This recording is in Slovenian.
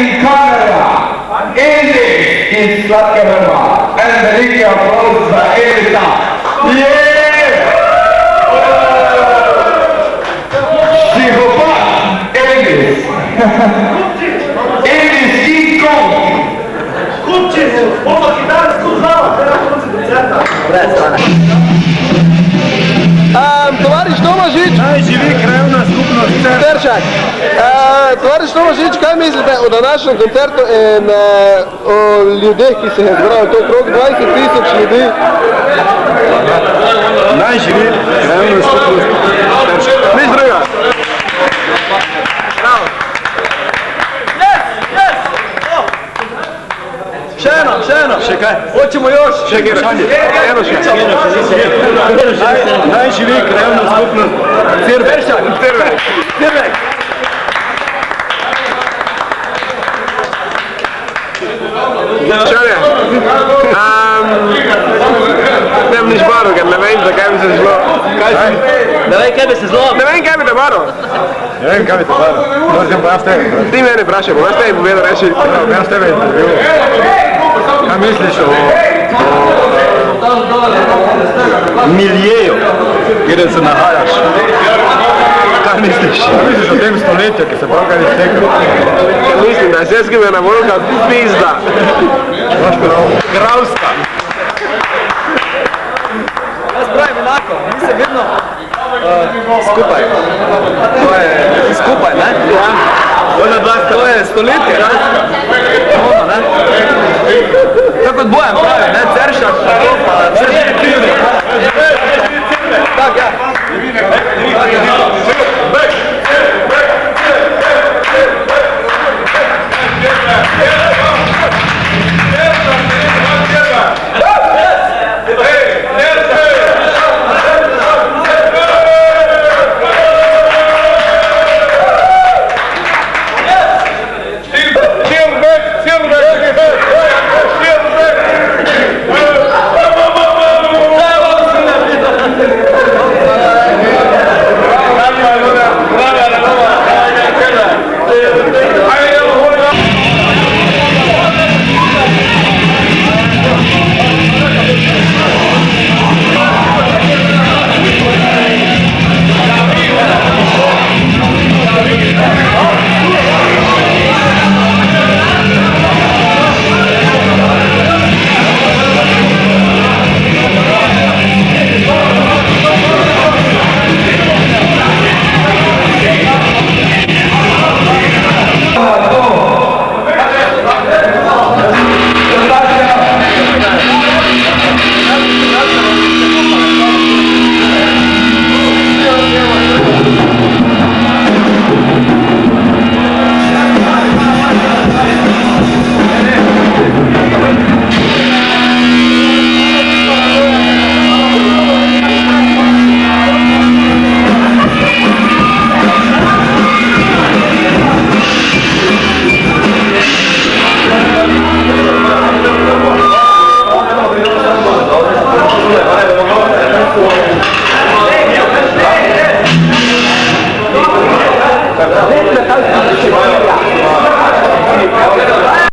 in Canada, English in Sladka Vrba. En veliki aplauz za Elisa. Psihopat, Elis. Elis King Kong. Kupčić, ovo ki danas tu znala, treba konci koncerta. Tovariš Tomažić, Najživi krajevna skupnost Teršak. Tovariš Tomažić, kaj mislite o današnjem koncertu in o ljudeh, ki se je zbral to okrog 20.000 ljudi? Najživi krajevna skupnost Teršak. Nič druga. Bravo. Še eno. Še kaj? Hočemo još. Še vprašanje. Eno še. Najživi krajevna skupnost Cirvek. Čane, nem nič baro, ker ne vem, zakaj bi se zlo. Ne vem, kaj bi se zlo. Ne vem, kaj bi te baro. Ne vem, kaj bi te baro. Možem pa jaz tebe. Ti mene vprašaj, bo jaz tebi povedal reči. Jaz tebe intervju. Kaj misliš o miljeju, kjer se nahajaš? Kaj misliš? Kaj misliš o tem stoletju, ki se pravkar iztekal? Mislim, da je seskime na volka pizda. Vaš prav. Gravska. Jaz pravim enako, mi se vedno skupaj. To je skupaj, ne? Ja. To je stoletje, ne? Ono, ne? Tako kot Bojan pravi, ne? Ceršak, pa vse.